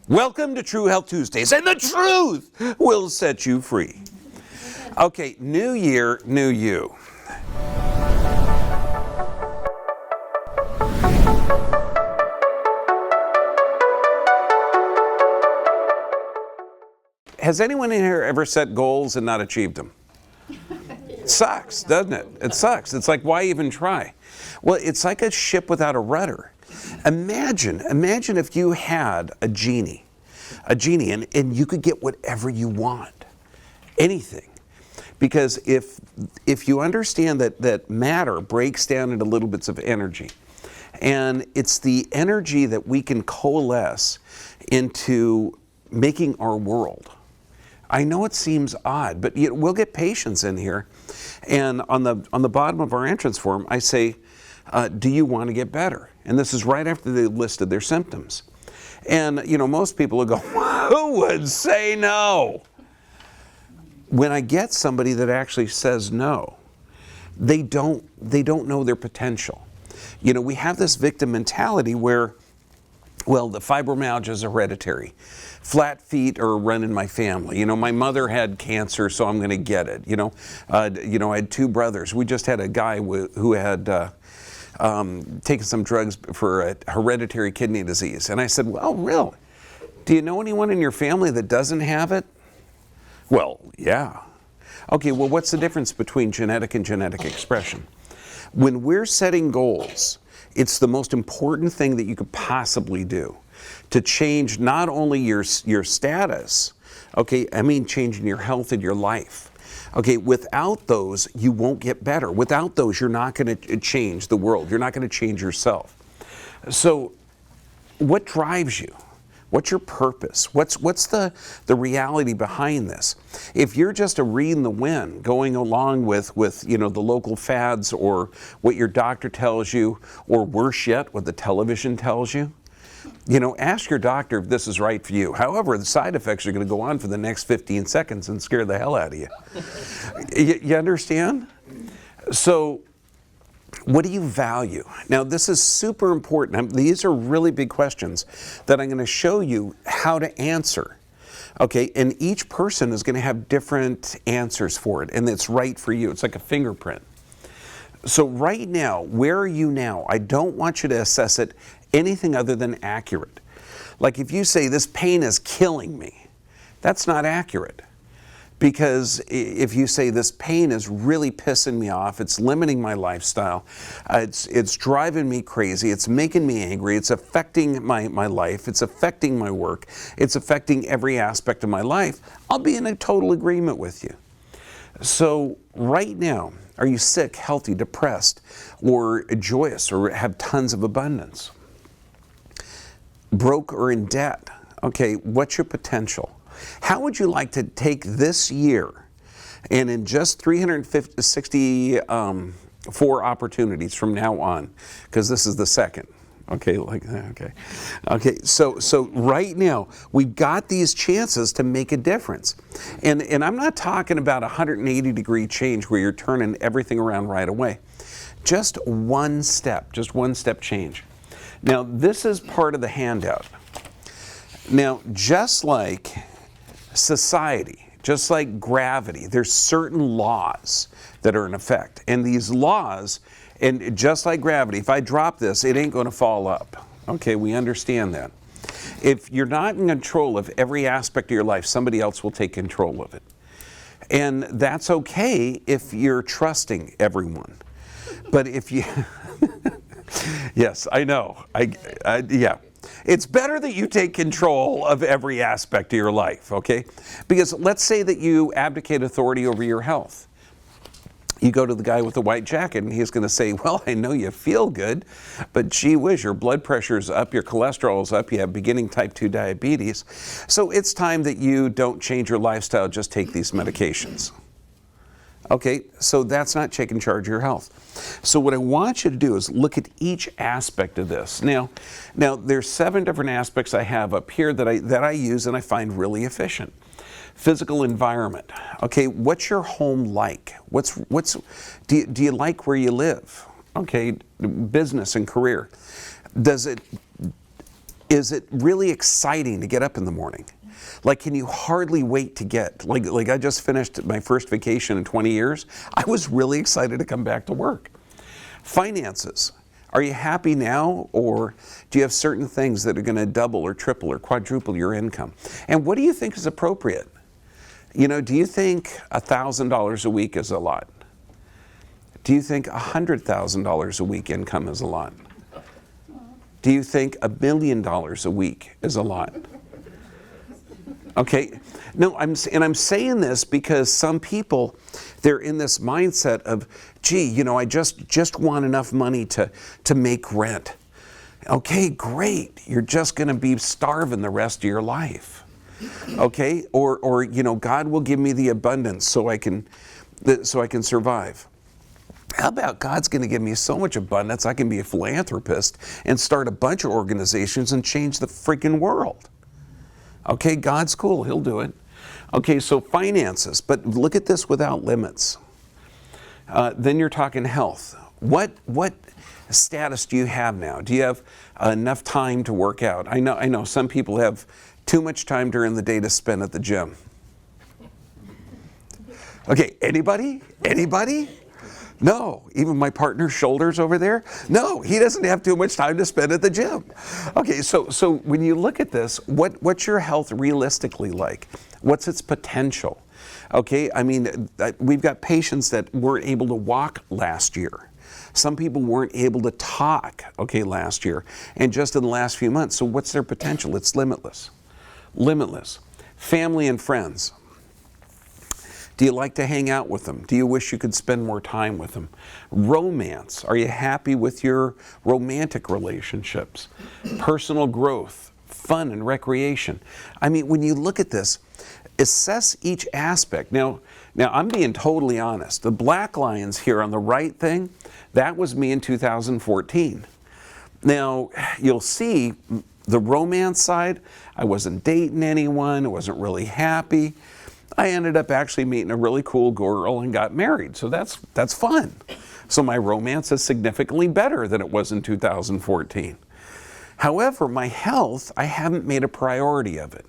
Welcome to True Health Tuesdays, and the truth will set you free. Okay, new year, new you. Has anyone in here ever set goals and not achieved them? It sucks, doesn't it? It sucks. It's like, why even try? Well, it's like a ship without a rudder. Imagine if you had a genie and you could get whatever you want, anything. Because if you understand that matter breaks down into little bits of energy, and it's the energy that we can coalesce into making our world. I know it seems odd, but we'll get patients in here, and on the bottom of our entrance form, I say, do you want to get better? And this is right after they listed their symptoms. And most people will go, who would say no? When I get somebody that actually says no, they don't know their potential. We have this victim mentality where, well, the fibromyalgia is hereditary. Flat feet are run in my family. My mother had cancer, so I'm going to get it. I had two brothers. We just had a guy who had taken some drugs for a hereditary kidney disease. And I said, well, really? Do you know anyone in your family that doesn't have it? Well, yeah. Okay, well, what's the difference between genetic and genetic expression? When we're setting goals, it's the most important thing that you could possibly do to change not only your status, okay, I mean changing your health and your life. Okay, without those, you won't get better. Without those, you're not going to change the world. You're not going to change yourself. So what drives you? What's your purpose? What's the reality behind this? If you're just a reed in the wind, going along with the local fads or what your doctor tells you, or worse yet, what the television tells you, ask your doctor if this is right for you. However, the side effects are going to go on for the next 15 seconds and scare the hell out of you. You understand? So, what do you value? Now, this is super important. These are really big questions that I'm going to show you how to answer. Okay, and each person is going to have different answers for it, and it's right for you. It's like a fingerprint. So right now, where are you now? I don't want you to assess it anything other than accurate. Like if you say, this pain is killing me, that's not accurate. Because if you say, this pain is really pissing me off, it's limiting my lifestyle, it's driving me crazy, it's making me angry, it's affecting my life, it's affecting my work, it's affecting every aspect of my life, I'll be in a total agreement with you. So right now, are you sick, healthy, depressed, or joyous, or have tons of abundance? Broke or in debt? Okay, what's your potential? How would you like to take this year and in just 364 opportunities from now on, because this is the second. Okay, so right now, we've got these chances to make a difference. And I'm not talking about a 180-degree change where you're turning everything around right away. Just one step change. Now, this is part of the handout. Now, just like society, just like gravity, there's certain laws that are in effect. And these laws, and just like gravity, if I drop this, it ain't going to fall up. Okay, we understand that. If you're not in control of every aspect of your life, somebody else will take control of it. And that's okay if you're trusting everyone. But if you... Yes, I know. Yeah. It's better that you take control of every aspect of your life, okay? Because let's say that you abdicate authority over your health. You go to the guy with the white jacket and he's going to say, well, I know you feel good, but gee whiz, your blood pressure's up, your cholesterol's up, you have beginning type 2 diabetes. So it's time that you don't change your lifestyle, just take these medications. Okay, so that's not taking charge of your health. So what I want you to do is look at each aspect of this. Now there's 7 different aspects I have up here that I use and I find really efficient. Physical environment. Okay, what's your home like? Do you like where you live? Okay, business and career. Does it Is it really exciting to get up in the morning? Like, can you hardly wait to get, like I just finished my first vacation in 20 years. I was really excited to come back to work. Finances. Are you happy now, or do you have certain things that are going to double or triple or quadruple your income? And what do you think is appropriate? You know, do you think $1,000 a week is a lot? Do you think $100,000 a week income is a lot? Do you think $1 million a week is a lot? Okay, no, I'm saying this because some people, they're in this mindset of, gee, you know, I just want enough money to make rent. Okay, great. You're just going to be starving the rest of your life. Okay, or you know, God will give me the abundance so I can survive. How about God's going to give me so much abundance I can be a philanthropist and start a bunch of organizations and change the freaking world? Okay, God's cool, He'll do it. Okay, so finances, but look at this without limits. Then you're talking health. What status do you have now? Do you have enough time to work out? I know some people have too much time during the day to spend at the gym. Okay, anybody? Anybody? No, even my partner's shoulders over there. No, he doesn't have too much time to spend at the gym. Okay, so when you look at this, what's your health realistically like? What's its potential? Okay, I mean, we've got patients that weren't able to walk last year. Some people weren't able to talk, okay, last year, and just in the last few months. So what's their potential? It's limitless. Limitless. Family and friends. Do you like to hang out with them? Do you wish you could spend more time with them? Romance. Are you happy with your romantic relationships? Personal growth, fun and recreation. I mean, when you look at this, assess each aspect. Now I'm being totally honest. The black lines here on the right thing, that was me in 2014. Now, you'll see the romance side, I wasn't dating anyone, I wasn't really happy. I ended up actually meeting a really cool girl and got married, so that's fun. So my romance is significantly better than it was in 2014. However, my health, I haven't made a priority of it.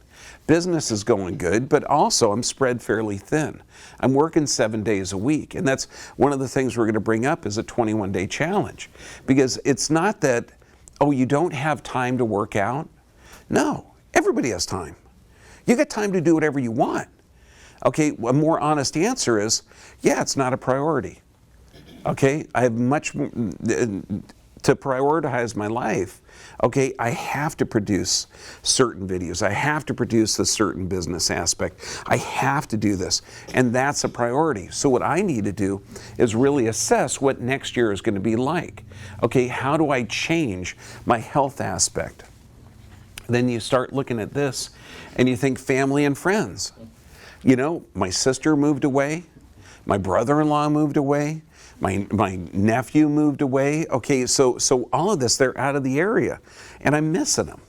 Business is going good, but also I'm spread fairly thin. I'm working 7 days a week, and that's one of the things we're going to bring up is a 21-day challenge. Because it's not that, oh, you don't have time to work out. No, everybody has time. You got time to do whatever you want. Okay, a more honest answer is, yeah, it's not a priority. Okay, I have much to prioritize my life. Okay, I have to produce certain videos. I have to produce a certain business aspect. I have to do this, and that's a priority. So what I need to do is really assess what next year is going to be like. Okay, how do I change my health aspect? Then you start looking at this, and you think family and friends. You know, my sister moved away, my brother-in-law moved away, my nephew moved away. Okay, so all of this, they're out of the area, and I'm missing them.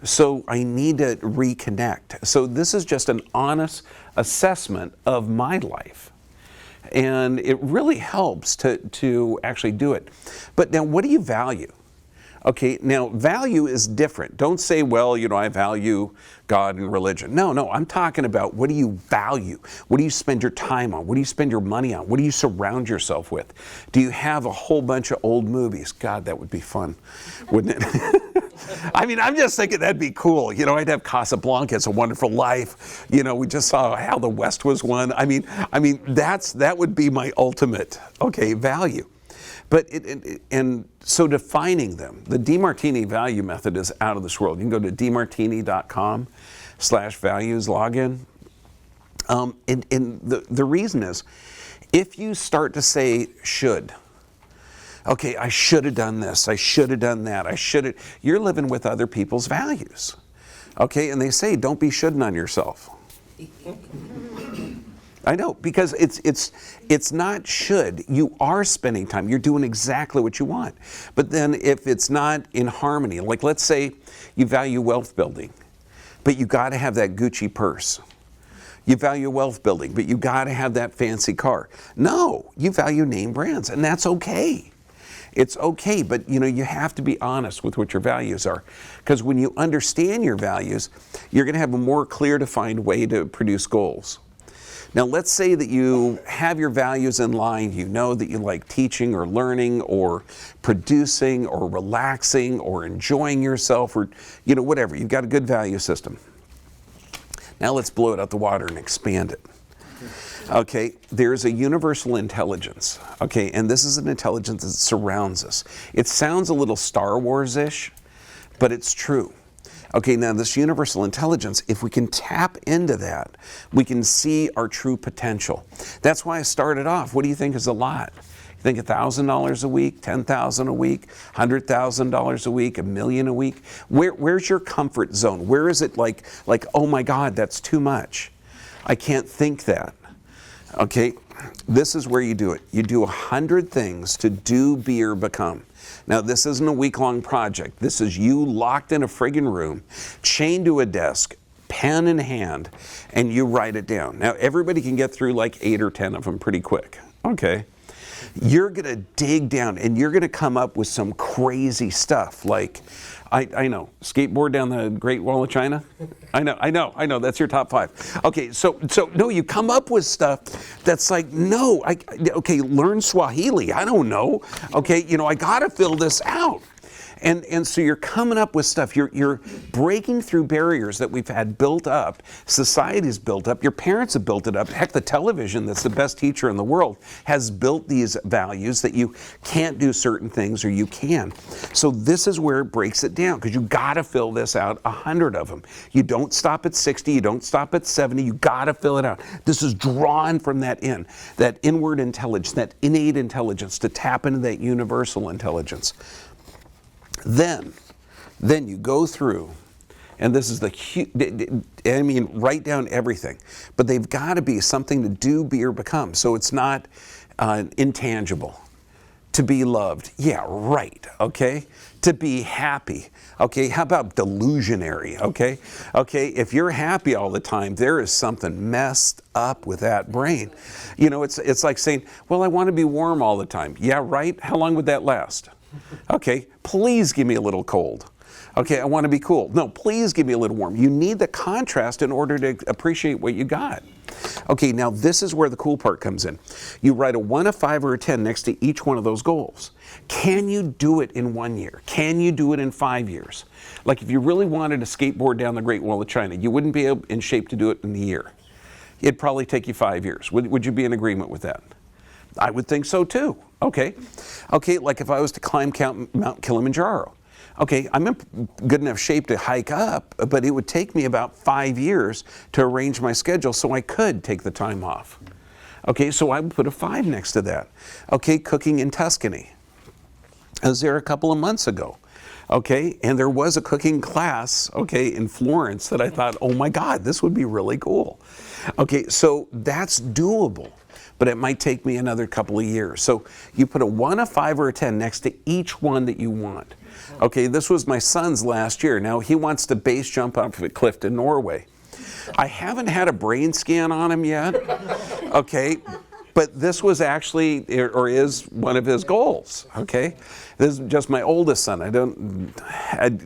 So I need to reconnect. So this is just an honest assessment of my life. And it really helps to actually do it. But now, what do you value? Okay, now value is different. Don't say, well, you know, I value God and religion. No, I'm talking about what do you value? What do you spend your time on? What do you spend your money on? What do you surround yourself with? Do you have a whole bunch of old movies? God, that would be fun, wouldn't it? I mean, I'm just thinking that'd be cool. You know, I'd have Casablanca, It's a Wonderful Life. You know, we just saw How the West Was Won. I mean, that would be my ultimate, okay, value. But and so defining them, the DeMartini value method is out of this world. You can go to demartini.com/values, login. And the reason is, if you start to say should, okay, I should have done this, I should have done that, you're living with other people's values. Okay, and they say don't be shoulding on yourself. I know, because it's not should. You are spending time. You're doing exactly what you want. But then if it's not in harmony, like let's say you value wealth building, but you got to have that Gucci purse. You value wealth building, but you got to have that fancy car. No, you value name brands, and that's okay. It's okay, but you have to be honest with what your values are. Because when you understand your values, you're going to have a more clear defined way to produce goals. Now let's say that you have your values in line. You know that you like teaching or learning or producing or relaxing or enjoying yourself or whatever. You've got a good value system. Now let's blow it out the water and expand it. Okay, there's a universal intelligence, okay, and this is an intelligence that surrounds us. It sounds a little Star Wars-ish, but it's true. Okay, now this universal intelligence, if we can tap into that, we can see our true potential. That's why I started off. What do you think is a lot? You think $1,000 a week, $10,000 a week, $100,000 a week, $1 million a week? Where's your comfort zone? Where is it like, oh my God, that's too much. I can't think that. Okay, this is where you do it. You do 100 things to do, be, or become. Now, this isn't a week-long project. This is you locked in a friggin' room, chained to a desk, pen in hand, and you write it down. Now, everybody can get through like 8 or 10 of them pretty quick, okay? You're gonna dig down and you're gonna come up with some crazy stuff like, I know, skateboard down the Great Wall of China? I know, that's your top 5. Okay, so no, you come up with stuff that's like, no, okay, learn Swahili, I don't know. Okay, I gotta fill this out. And so you're coming up with stuff, you're breaking through barriers that we've had built up, society's built up, your parents have built it up, heck, the television that's the best teacher in the world has built these values that you can't do certain things or you can. So this is where it breaks it down, because you gotta fill this out, 100 of them. You don't stop at 60, you don't stop at 70, you gotta fill it out. This is drawn from that inward intelligence, that innate intelligence to tap into that universal intelligence. Then you go through, and this is write down everything, but they've got to be something to do, be, or become. So it's not intangible. To be loved, yeah, right, okay? To be happy, okay? How about delusionary, okay? Okay, if you're happy all the time, there is something messed up with that brain. It's like saying, well, I want to be warm all the time. Yeah, right? How long would that last? Okay, please give me a little cold. Okay, I want to be cool. No, please give me a little warm. You need the contrast in order to appreciate what you got. Okay, now this is where the cool part comes in. You write a 1, a 5, or a 10 next to each one of those goals. Can you do it in 1 year? Can you do it in 5 years? Like if you really wanted to skateboard down the Great Wall of China, you wouldn't be in shape to do it in a year. It'd probably take you 5 years. Would you be in agreement with that? I would think so too. Okay, like if I was to climb Mount Kilimanjaro. Okay, I'm in good enough shape to hike up, but it would take me about 5 years to arrange my schedule so I could take the time off. Okay, so I would put a 5 next to that. Okay, cooking in Tuscany. I was there a couple of months ago. Okay, and there was a cooking class, okay, in Florence that I thought, oh my God, this would be really cool. Okay, so that's doable, but it might take me another couple of years. So you put a 1, a 5, or a 10 next to each one that you want. Okay, this was my son's last year. Now he wants to base jump off a cliff in Norway. I haven't had a brain scan on him yet, okay, but this was actually, or is one of his goals, okay? This is just my oldest son. I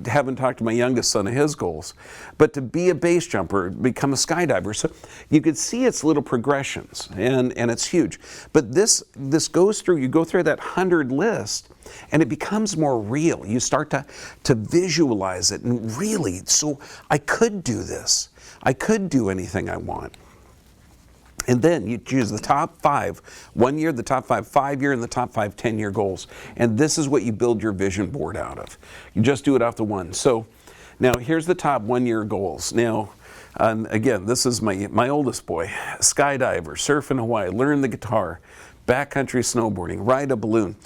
haven't talked to my youngest son of his goals. But to be a base jumper, become a skydiver. So you could see its little progressions, and it's huge. But this goes through, you go through that 100 list, and it becomes more real. You start to visualize it, and really, so I could do this. I could do anything I want. And then you choose the top 5, 1 year, the top 5, 5 year, and the top 5, 10-year goals. And this is what you build your vision board out of. You just do it off the one. So now here's the top 1 year goals. Now, again, this is my oldest boy, skydiver, surf in Hawaii, learn the guitar, backcountry snowboarding, ride a balloon.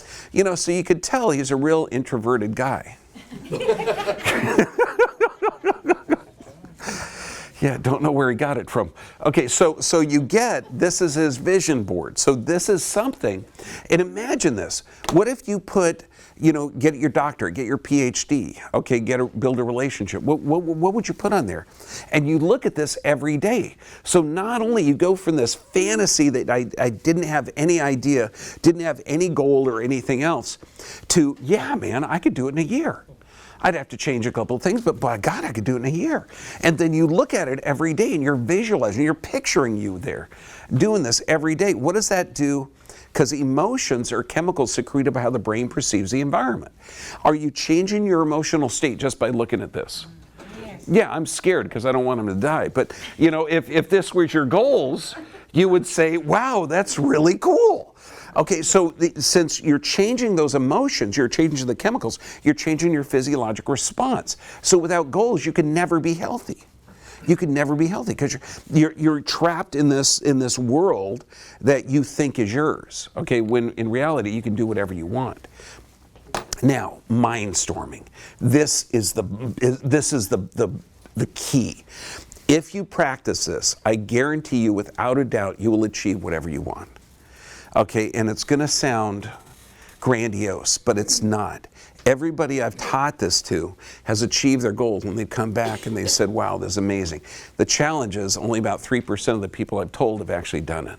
So you could tell he's a real introverted guy. Yeah, don't know where he got it from. Okay, so you get, this is his vision board. So this is something, and imagine this. What if you put, get your doctorate, get your PhD, okay, build a relationship. What would you put on there? And you look at this every day. So not only you go from this fantasy that I didn't have any idea, didn't have any goal or anything else, to, yeah, man, I could do it in a year. I'd have to change a couple of things, but by God, I could do it in a year. And then you look at it every day and you're visualizing, you're picturing you there doing this every day. What does that do? Because emotions are chemicals secreted by how the brain perceives the environment. Are you changing your emotional state just by looking at this? Yes. Yeah, I'm scared because I don't want him to die. But, if this was your goals, you would say, wow, that's really cool. Okay, so since you're changing those emotions, you're changing the chemicals, you're changing your physiologic response. So without goals, you can never be healthy. You can never be healthy because you're trapped in this world that you think is yours. Okay, when in reality you can do whatever you want. Now, mind storming. This is the key. If you practice this, I guarantee you, without a doubt, you will achieve whatever you want. Okay, and it's going to sound grandiose, but it's not. Everybody I've taught this to has achieved their goals when they've come back and they said, wow, this is amazing. The challenge is only about 3% of the people I've told have actually done it.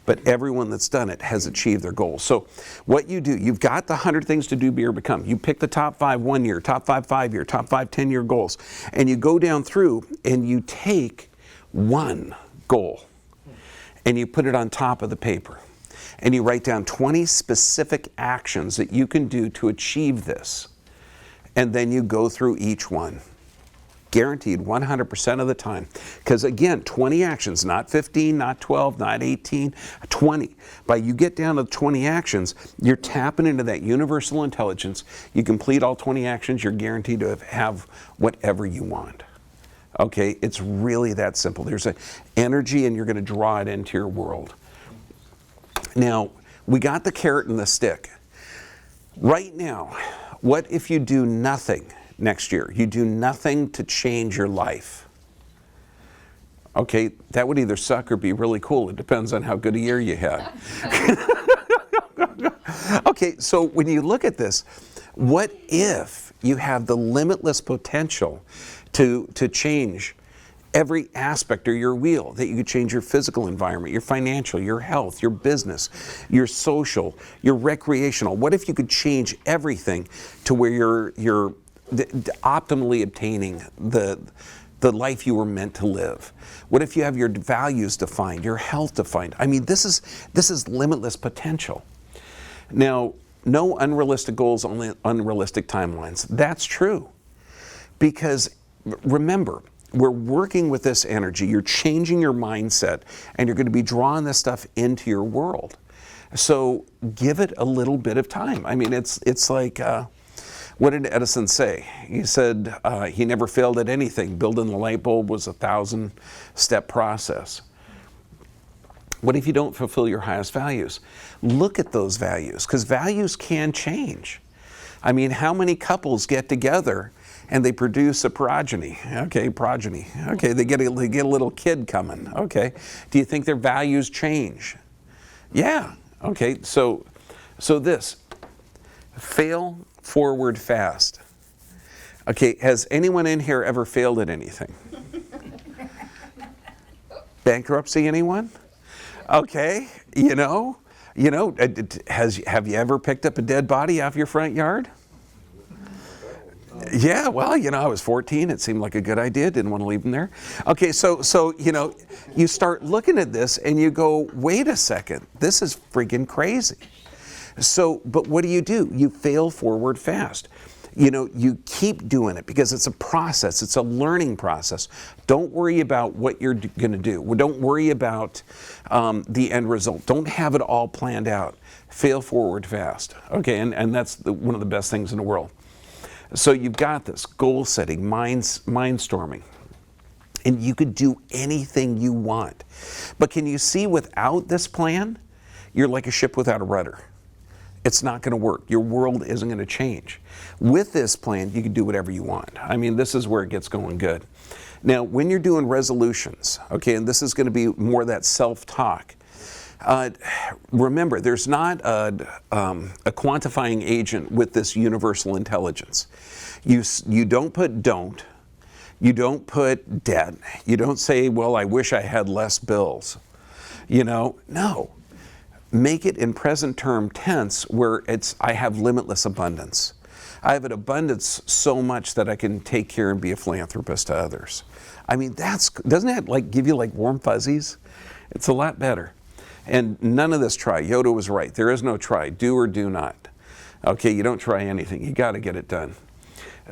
But everyone that's done it has achieved their goals. So what you do, you've got the 100 things to do, be, or become. You pick the top 5 1 year, top 5 5 year, top 5 10 year goals. And you go down through and you take one goal and you put it on top of the paper. And you write down 20 specific actions that you can do to achieve this. And then you go through each one. Guaranteed 100% of the time. Because again, 20 actions, not 15, not 12, not 18, 20. By you get down to 20 actions, you're tapping into that universal intelligence. You complete all 20 actions, you're guaranteed to have whatever you want. Okay, it's really that simple. There's an energy and you're going to draw it into your world. Now, we got the carrot and the stick. Right now, what if you do nothing next year? You do nothing to change your life. Okay, that would either suck or be really cool. It depends on how good a year you had. Okay, so when you look at this, what if you have the limitless potential to change every aspect of your wheel, that you could change your physical environment, your financial, your health, your business, your social, your recreational? What if you could change everything to where you're optimally obtaining the life you were meant to live? What if you have your values defined, your health defined? I mean, this is limitless potential. Now, no unrealistic goals, only unrealistic timelines. That's true. Because remember, we're working with this energy. You're changing your mindset, and you're going to be drawing this stuff into your world. So give it a little bit of time. I mean, it's like, what did Edison say? He said he never failed at anything. Building the light bulb was a 1,000-step process. What if you don't fulfill your highest values? Look at those values, because values can change. I mean, how many couples get together and they produce a progeny? Okay, progeny. Okay, they get a little kid coming. Okay, do you think their values change? Yeah. Okay, so this, fail forward fast. Okay, has anyone in here ever failed at anything? Bankruptcy, anyone? Okay, have you ever picked up a dead body off your front yard? Yeah, well, I was 14. It seemed like a good idea. Didn't want to leave them there. Okay, so you start looking at this and you go, wait a second, this is freaking crazy. So, but what do? You fail forward fast. You keep doing it because it's a process. It's a learning process. Don't worry about what you're going to do. Don't worry about the end result. Don't have it all planned out. Fail forward fast. Okay, and that's one of the best things in the world. So you've got this goal setting, mind storming, and you could do anything you want. But can you see, without this plan, you're like a ship without a rudder. It's not going to work. Your world isn't going to change. With this plan, you can do whatever you want. I mean, this is where it gets going good. Now, when you're doing resolutions, okay, and this is going to be more that self-talk, remember, there's not a quantifying agent with this universal intelligence. You don't put don't. You don't put debt. You don't say, well, I wish I had less bills. You know, no. Make it in present term tense where it's, I have limitless abundance. I have an abundance so much that I can take care and be a philanthropist to others. I mean, doesn't that like give you like warm fuzzies? It's a lot better. And none of this try. Yoda was right. There is no try. Do or do not. Okay, you don't try anything. You got to get it done.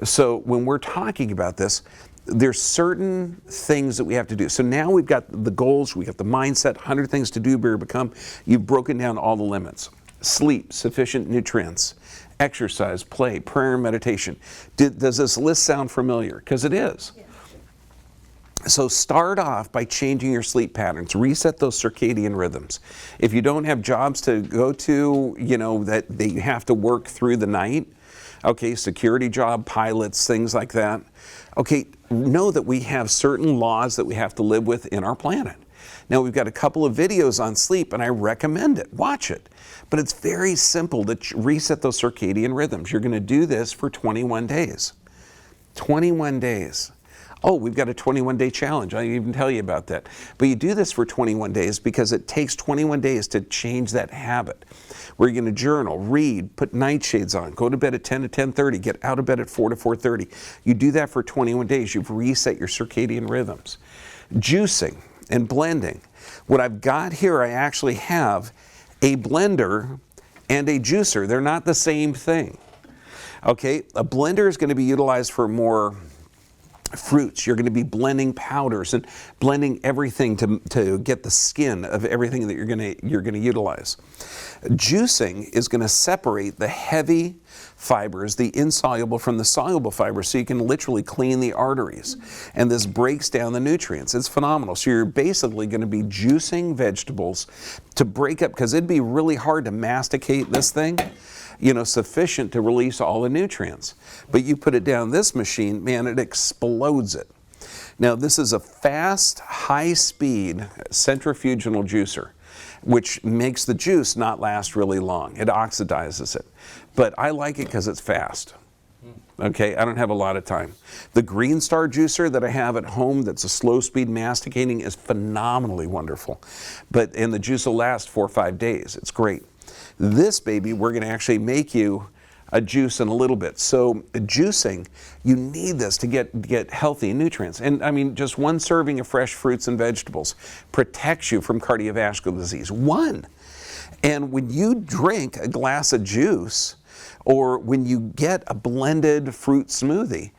So when we're talking about this, there's certain things that we have to do. So now we've got the goals, we got the mindset, 100 things to do, be or become. You've broken down all the limits. Sleep, sufficient nutrients, exercise, play, prayer, and meditation. Does this list sound familiar? Because it is. Yeah. So start off by changing your sleep patterns. Reset those circadian rhythms. If you don't have jobs to go to, you know, that you have to work through the night, okay, security job, pilots, things like that. Okay, know that we have certain laws that we have to live with in our planet. Now, we've got a couple of videos on sleep, and I recommend it. Watch it. But it's very simple to reset those circadian rhythms. You're going to do this for 21 days. 21 days. Oh, we've got a 21-day challenge. I didn't even tell you about that. But you do this for 21 days because it takes 21 days to change that habit. Where you're going to journal, read, put nightshades on, go to bed at 10 to 10:30, get out of bed at 4 to 4:30. You do that for 21 days. You've reset your circadian rhythms. Juicing and blending. What I've got here, I actually have a blender and a juicer. They're not the same thing. Okay, a blender is going to be utilized for more fruits. You're going to be blending powders and blending everything to get the skin of everything that you're going to utilize. Juicing is going to separate the heavy fibers, the insoluble from the soluble fibers, so you can literally clean the arteries. And this breaks down the nutrients. It's phenomenal. So you're basically going to be juicing vegetables to break up, because it'd be really hard to masticate this thing, you know, sufficient to release all the nutrients. But you put it down this machine, man, it explodes it. Now, this is a fast, high-speed centrifugal juicer, which makes the juice not last really long. It oxidizes it. But I like it because it's fast. Okay, I don't have a lot of time. The Green Star juicer that I have at home that's a slow speed masticating is phenomenally wonderful. And the juice will last 4 or 5 days. It's great. This baby, we're going to actually make you a juice in a little bit. So juicing, you need this to get healthy nutrients. And I mean, just one serving of fresh fruits and vegetables protects you from cardiovascular disease. One. And when you drink a glass of juice, or when you get a blended fruit smoothie,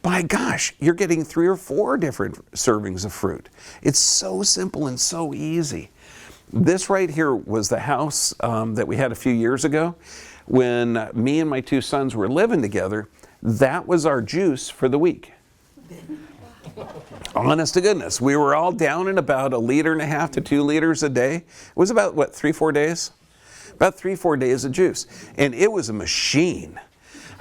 by gosh, you're getting 3 or 4 different servings of fruit. It's so simple and so easy. This right here was the house that we had a few years ago. When me and my 2 sons were living together, that was our juice for the week. Honest to goodness, we were all down in about 1.5 liters to 2 liters a day. It was about, what, 3-4 days? About 3-4 days of juice. And it was a machine.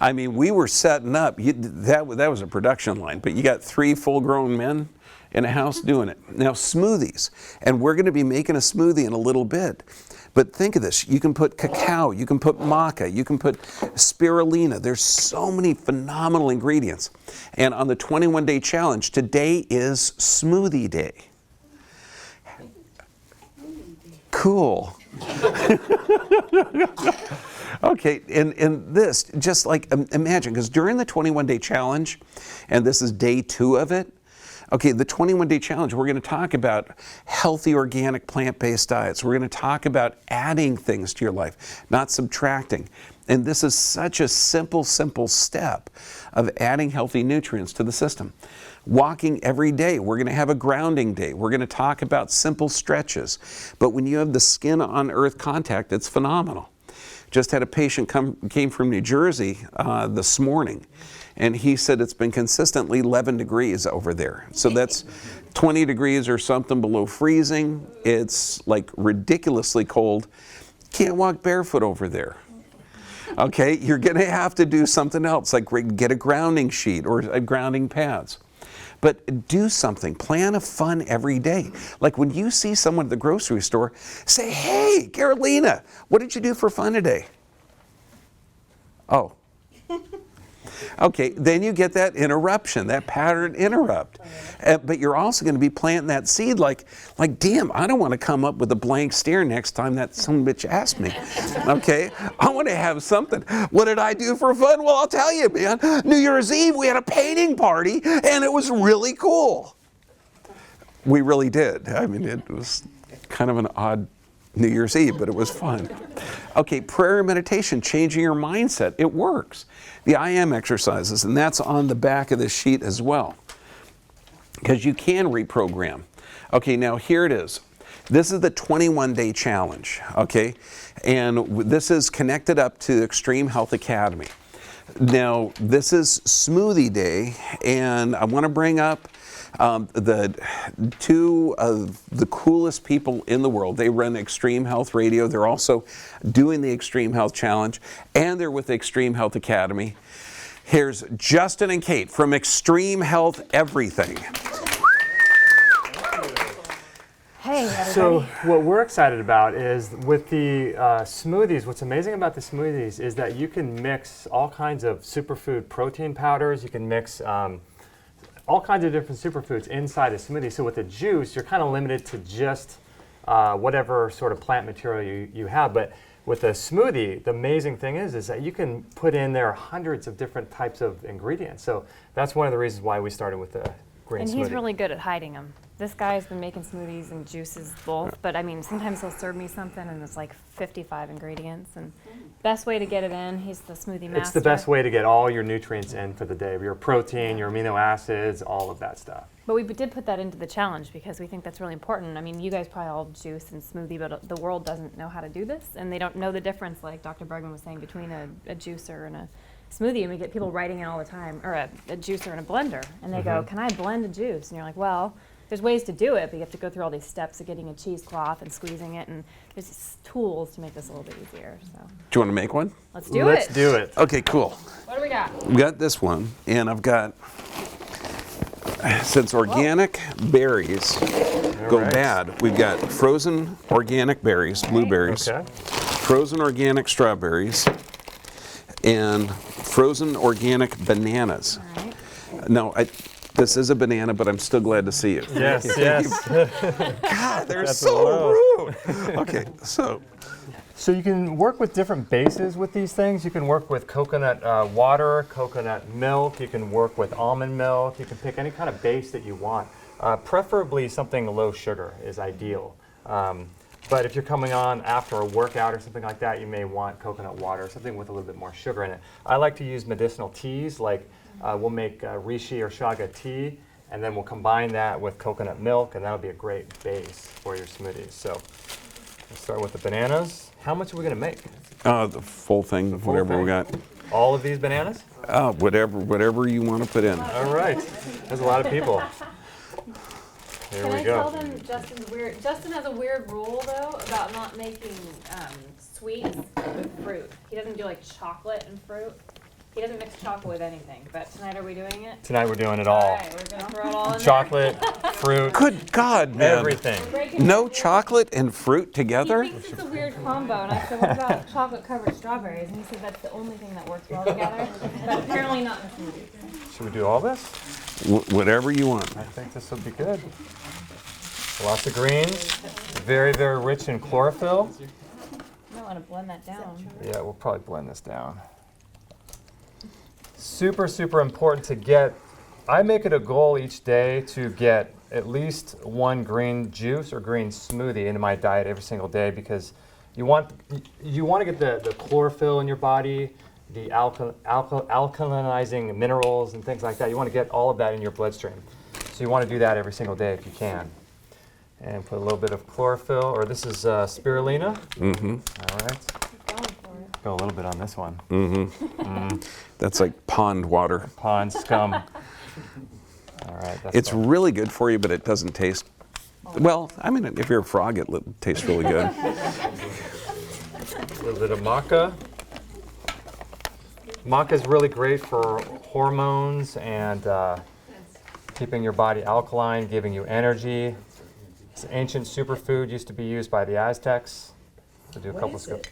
I mean, we were setting up, that was a production line, but you got 3 full-grown men in a house doing it. Now, smoothies. And we're going to be making a smoothie in a little bit. But think of this, you can put cacao, you can put maca, you can put spirulina. There's so many phenomenal ingredients. And on the 21-day challenge, today is smoothie day. Cool. Okay, and this, just like, imagine, because during the 21-day challenge, and this is day 2 of it, okay, the 21-day challenge, we're going to talk about healthy, organic, plant-based diets. We're going to talk about adding things to your life, not subtracting. And this is such a simple step of adding healthy nutrients to the system. Walking every day. We're going to have a grounding day. We're going to talk about simple stretches. But when you have the skin on earth contact, it's phenomenal. Just had a patient came from New Jersey this morning, and he said it's been consistently 11 degrees over there. So that's 20 degrees or something below freezing. It's like ridiculously cold. Can't walk barefoot over there. Okay, you're going to have to do something else, like get a grounding sheet or grounding pads. But do something. Plan a fun every day. Like when you see someone at the grocery store, say, hey, Carolina, what did you do for fun today? Oh. Okay, then you get that interruption, that pattern interrupt. But you're also going to be planting that seed like, damn, I don't want to come up with a blank stare next time that some bitch asks me. Okay, I want to have something. What did I do for fun? Well, I'll tell you, man. New Year's Eve, we had a painting party, and it was really cool. We really did. I mean, it was kind of an odd New Year's Eve, but it was fun. Okay, prayer and meditation, changing your mindset. It works. The I am exercises, and that's on the back of this sheet as well, because you can reprogram. Okay, now here it is. This is the 21-day challenge, okay? And this is connected up to Extreme Health Academy. Now, this is Smoothie Day, and I want to bring up the two of the coolest people in the world. They run Extreme Health Radio. They're also doing the Extreme Health Challenge, and they're with the Extreme Health Academy. Here's Justin and Kate from Extreme Health Everything. Hey, everybody. So what we're excited about is with the smoothies, what's amazing about the smoothies is that you can mix all kinds of superfood protein powders. You can mix all kinds of different superfoods inside a smoothie. So with the juice, you're kind of limited to just whatever sort of plant material you have. But with a smoothie, the amazing thing is that you can put in there hundreds of different types of ingredients. So that's one of the reasons why we started with the green smoothie. And he's really good at hiding them. This guy's been making smoothies and juices both, but I mean, sometimes he'll serve me something and it's like 55 ingredients. And best way to get it in, he's the smoothie master. It's the best way to get all your nutrients in for the day, your protein, your amino acids, all of that stuff. But we did put that into the challenge because we think that's really important. I mean, you guys probably all juice and smoothie, but the world doesn't know how to do this, and they don't know the difference, like Dr. Bergman was saying, between a juicer and a smoothie. And we get people writing in all the time, or a juicer and a blender, and they go, can I blend a juice? And you're like, well, there's ways to do it, but you have to go through all these steps of getting a cheesecloth and squeezing it, and there's these tools to make this a little bit easier. So Do you want to make one? let's do it. Let's do it. Okay, cool. What do we got? We've got this one, and I've got, since organic berries go right. bad, we've got frozen organic berries, blueberries, Okay. frozen organic strawberries, and frozen organic bananas. All right. No, this is a banana, but I'm still glad to see you. Yes, yes. God, they're That's so a rude. Okay, so So you can work with different bases with these things. You can work with coconut water, coconut milk. You can work with almond milk. You can pick any kind of base that you want. Preferably something low sugar is ideal. But if you're coming on after a workout or something like that, you may want coconut water, something with a little bit more sugar in it. I like to use medicinal teas, like we'll make reishi or shaga tea, and then we'll combine that with coconut milk, and that'll be a great base for your smoothies. So let's start with the bananas. How much are we going to make? the full thing, full whatever we thing. got. All of these bananas? Whatever you want to put in. All right. There's a lot of people. Here Can we I go. tell them Justin's weird? Justin has a weird rule though about not making sweets with fruit. He doesn't do like chocolate and fruit. He doesn't mix chocolate with anything. But tonight, are we doing it? Tonight we're doing it all. All right, we're gonna throw it all in Chocolate, fruit, Good God, man. everything. there. No chocolate and fruit He together? thinks it's a weird combo, and I said, what about chocolate-covered strawberries? And he said that's the only thing that works well together. But apparently not in smoothies. Should we do all this? Whatever you want. I think this will be good. Lots of greens. Very, very rich in chlorophyll. You might want to blend that down. Yeah, we'll probably blend this down. Super, super important to get. I make it a goal each day to get at least one green juice or green smoothie into my diet every single day, because you want to get the chlorophyll in your body, the alkalinizing minerals and things like that. You want to get all of that in your bloodstream. So you want to do that every single day if you can. And put a little bit of chlorophyll, or this is spirulina. Mm-hmm. All right. Keep going for it. Go a little bit on this one. Mm-hmm. That's like pond water. Pond scum. All right. That's It's fine. really good for you, but it doesn't taste. Well, I mean, if you're a frog, it tastes really good. A little bit of maca. Maca is really great for hormones and keeping your body alkaline, giving you energy. It's an ancient superfood, used to be used by the Aztecs. To do a couple scoops.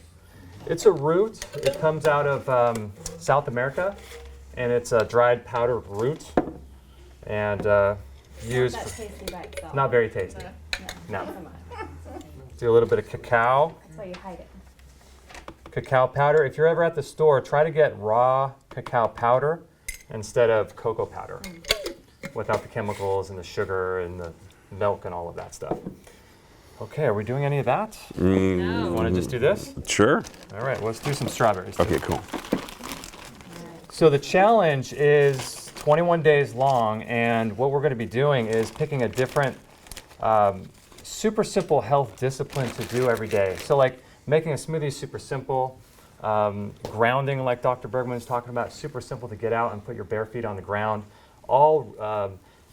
It's a root. It comes out of South America, and it's a dried powdered root, and used. Not tasty by itself. Not very tasty. No. Come on. Do a little bit of cacao. That's why you hide it. Cacao powder. If you're ever at the store, try to get raw cacao powder instead of cocoa powder, without the chemicals and the sugar and the milk and all of that stuff. Okay, are we doing any of that? No. Want to just do this? Sure. All right, let's do some strawberries. Okay, cool. So the challenge is 21 days long, and what we're going to be doing is picking a different super simple health discipline to do every day. So like making a smoothie is super simple. Grounding, like Dr. Bergman is talking about, super simple to get out and put your bare feet on the ground. All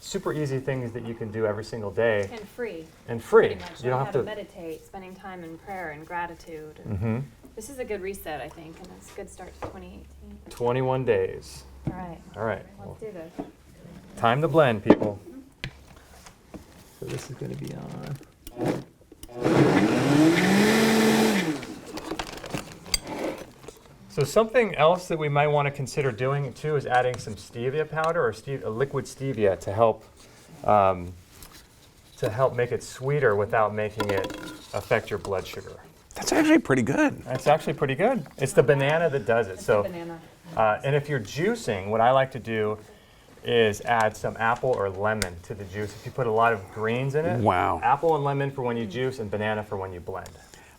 super easy things that you can do every single day. And free. And free. Pretty much. You don't have how to. to meditate, spending time in prayer and gratitude. And Mhm. This is a good reset, I think, and it's a good start to 2018. 21 days. All right. All right. Well, Let's do this. time to blend, people. So this is going to be on. So something else that we might want to consider doing too is adding some stevia powder or liquid stevia to help make it sweeter without making it affect your blood sugar. That's actually pretty good. It's actually pretty good. It's the banana that does it. So, Banana. and if you're juicing, what I like to do is add some apple or lemon to the juice. If you put a lot of greens in it, Wow. apple and lemon for when you juice and banana for when you blend.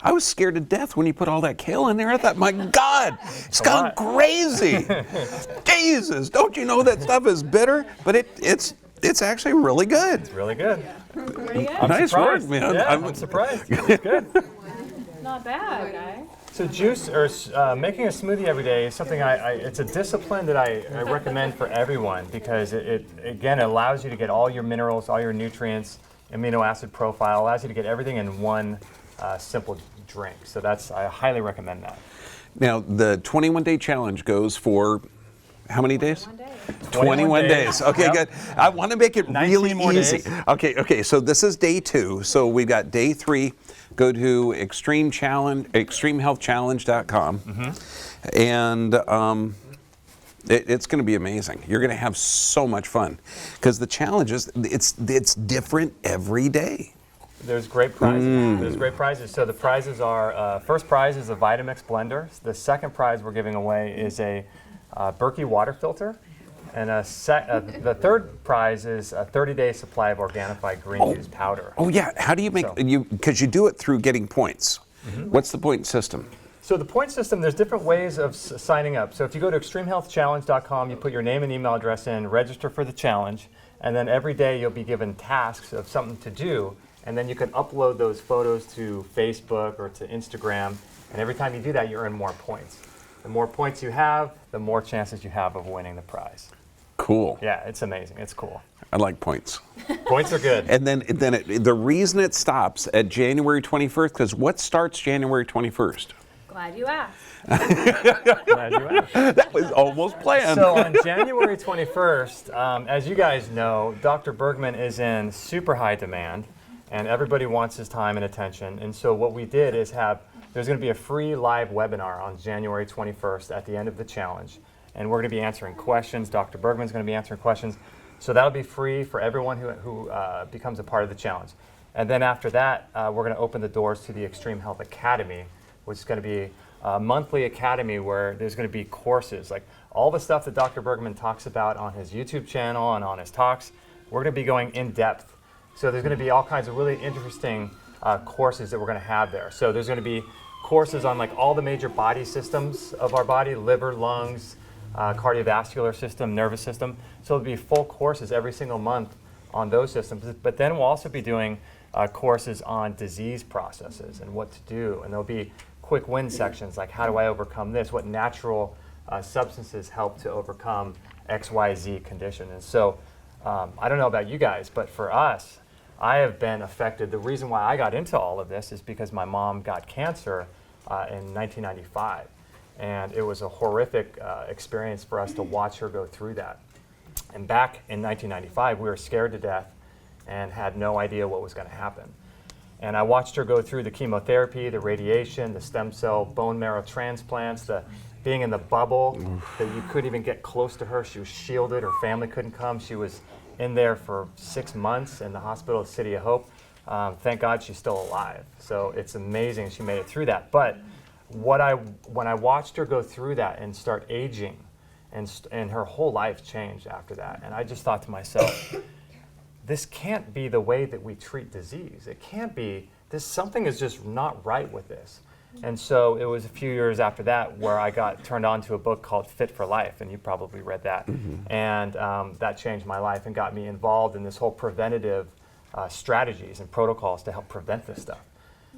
I was scared to death when you put all that kale in there. I thought, my God, it's gone lot. crazy. Jesus, don't you know that stuff is bitter? But it's actually really good. Really good. Pretty good. I'm Nice surprised. work, man. Yeah, I'm- I'm surprised. It's good. Not bad, guys. So juice or making a smoothie every day is something it's a discipline that I recommend for everyone because it again allows you to get all your minerals, all your nutrients, amino acid profile, allows you to get everything in one simple drink. So I highly recommend that. Now, the 21-day challenge goes for how many days? 1 day. 21 days. Okay, Yep. good. I want to make it 19 really more easy. days. Okay, so this is day 2. So we've got day 3. Go to extremehealthchallenge.com. And it's going to be amazing. You're going to have so much fun because the challenge is it's different every day. There's great prizes. There's great prizes. So the prizes are, first prize is a Vitamix blender. The second prize we're giving away is a Berkey water filter. And the third prize is a 30-day supply of Organifi green juice powder. Oh yeah, how do you make because you do it through getting points. What's the point system? So the point system, there's different ways of signing up. So if you go to extremehealthchallenge.com, you put your name and email address in, register for the challenge, and then every day you'll be given tasks of something to do, and then you can upload those photos to Facebook or to Instagram, and every time you do that, you earn more points. The more points you have, the more chances you have of winning the prize. Cool. Yeah, it's amazing. It's cool. I like points. Points are good. And then the reason it stops at January 21st, because what starts January 21st? Glad you asked. Glad you asked. That was almost planned. So on January 21st, as you guys know, Dr. Bergman is in super high demand, and everybody wants his time and attention. And so what we did is there's going to be a free live webinar on January 21st at the end of the challenge. And we're going to be answering questions. Dr. Bergman's going to be answering questions. So that'll be free for everyone who becomes a part of the challenge. And then after that, we're going to open the doors to the Extreme Health Academy, which is going to be a monthly academy where there's going to be courses. Like all the stuff that Dr. Bergman talks about on his YouTube channel and on his talks, we're going to be going in depth. So there's going to be all kinds of really interesting courses that we're going to have there. So there's going to be courses on like all the major body systems of our body, liver, lungs, cardiovascular system, nervous system. So there'll be full courses every single month on those systems. But then we'll also be doing courses on disease processes and what to do. And there'll be quick win sections like how do I overcome this? What natural substances help to overcome XYZ condition? And so I don't know about you guys, but for us, I have been affected. The reason why I got into all of this is because my mom got cancer in 1995. And it was a horrific experience for us to watch her go through that. And back in 1995, we were scared to death and had no idea what was going to happen. And I watched her go through the chemotherapy, the radiation, the stem cell bone marrow transplants, the being in the bubble that you couldn't even get close to her. She was shielded. Her family couldn't come. She was in there for 6 months in the hospital at City of Hope. Thank God she's still alive. So it's amazing she made it through that. But when I watched her go through that and start aging, and her whole life changed after that, and I just thought to myself, this can't be the way that we treat disease. It can't be. Something is just not right with this. And so it was a few years after that where I got turned on to a book called Fit for Life, and you probably read that. And that changed my life and got me involved in this whole preventative strategies and protocols to help prevent this stuff.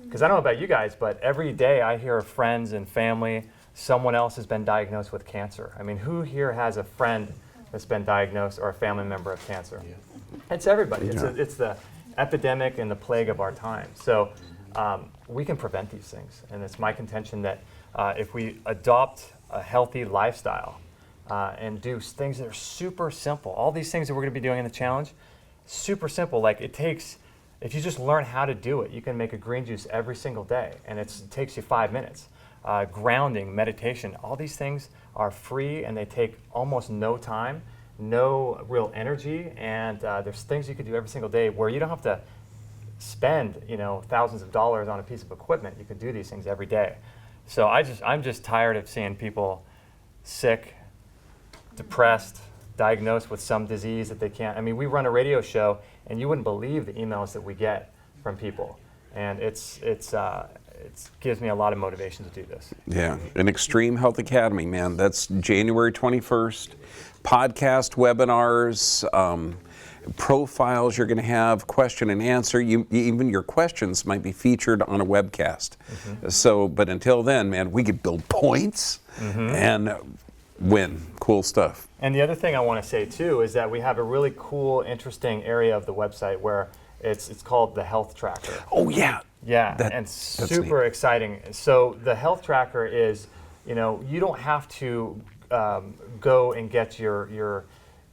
Because I don't know about you guys, but every day I hear of friends and family, someone else has been diagnosed with cancer. I mean, who here has a friend that's been diagnosed or a family member of cancer? It's everybody. It's the epidemic and the plague of our time. So we can prevent these things. And it's my contention that if we adopt a healthy lifestyle and do things that are super simple, all these things that we're going to be doing in the challenge, super simple. Like it takes, if you just learn how to do it, you can make a green juice every single day, and it takes you 5 minutes. Grounding, meditation, all these things are free, and they take almost no time, no real energy, and there's things you can do every single day where you don't have to spend, thousands of dollars on a piece of equipment. You can do these things every day. So I'm just tired of seeing people sick, depressed, diagnosed with some disease that they can't. I mean, we run a radio show, and you wouldn't believe the emails that we get from people, and it gives me a lot of motivation to do this. Yeah, an Extreme Health Academy, man. That's January 21st. Podcast webinars, profiles you're going to have, question and answer. Even your questions might be featured on a webcast. So, but until then, man, we could build points and win. Cool stuff. And the other thing I want to say too is that we have a really cool, interesting area of the website where it's called the Health Tracker. Oh yeah. Yeah, and super exciting. So the Health Tracker is, you don't have to go and get your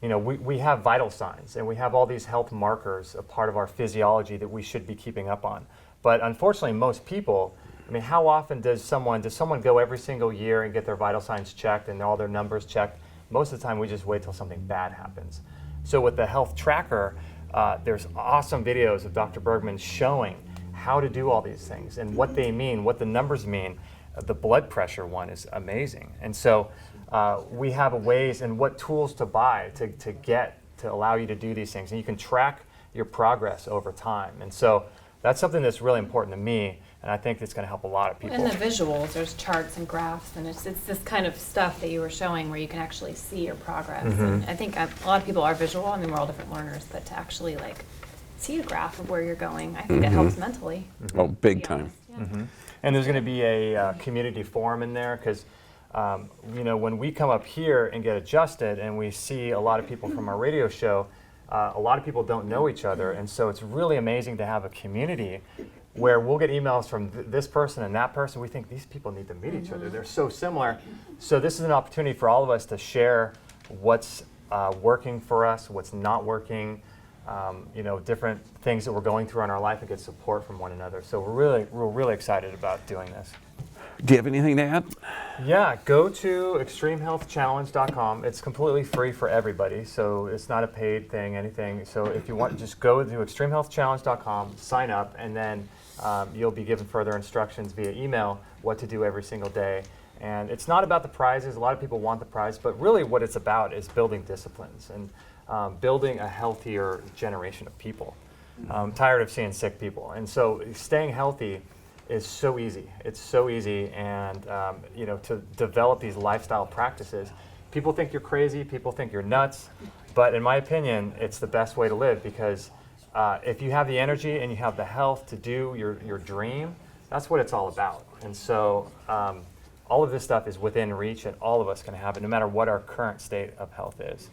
we have vital signs, and we have all these health markers, a part of our physiology that we should be keeping up on. But unfortunately, most people, I mean, how often does someone go every single year and get their vital signs checked and all their numbers checked? Most of the time, we just wait till something bad happens. So with the Health Tracker, there's awesome videos of Dr. Bergman showing how to do all these things and what they mean, what the numbers mean. The blood pressure one is amazing. And so we have ways and what tools to buy to allow you to do these things. And you can track your progress over time. And so that's something that's really important to me, and I think it's going to help a lot of people. And the visuals, there's charts and graphs, and it's this kind of stuff that you were showing where you can actually see your progress. And I think a lot of people are visual. I mean, we're all different learners, but to actually see a graph of where you're going, I think it helps mentally. Oh, big time. Yeah. And there's going to be a community forum in there because, when we come up here and get adjusted and we see a lot of people from our radio show, a lot of people don't know each other. And so it's really amazing to have a community where we'll get emails from this person and that person. We think these people need to meet each other. They're so similar. So this is an opportunity for all of us to share what's working for us, what's not working, different things that we're going through in our life, and get support from one another. So we're really excited about doing this. Do you have anything to add? Yeah, go to extremehealthchallenge.com. It's completely free for everybody, so it's not a paid thing, anything. So if you want, just go to extremehealthchallenge.com, sign up, and then you'll be given further instructions via email what to do every single day. And it's not about the prizes. A lot of people want the prize, but really what it's about is building disciplines and building a healthier generation of people. I'm tired of seeing sick people. And so staying healthy is so easy. It's so easy, and to develop these lifestyle practices. People think you're crazy, people think you're nuts, but in my opinion, it's the best way to live because if you have the energy and you have the health to do your dream, that's what it's all about. And so all of this stuff is within reach, and all of us can have it, no matter what our current state of health is.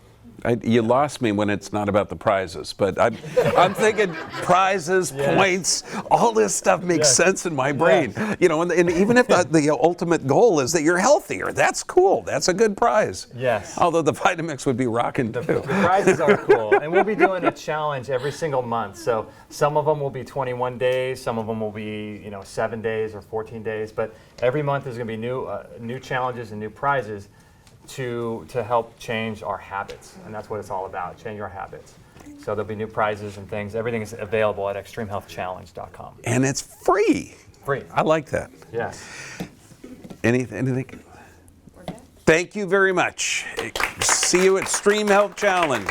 You lost me when it's not about the prizes, but I'm thinking prizes, points, all this stuff makes sense in my brain. You know, and even if the ultimate goal is that you're healthier, that's cool. That's a good prize. Yes. Although the Vitamix would be rocking too. The prizes are cool, and we'll be doing a challenge every single month. So some of them will be 21 days, some of them will be 7 days or 14 days. But every month there's going to be new challenges and new prizes to help change our habits, and that's what it's all about, change our habits. So there'll be new prizes and things. Everything is available at extremehealthchallenge.com. And it's free. Free. I like that. Yes. Anything? Thank you very much. See you at Extreme Health Challenge.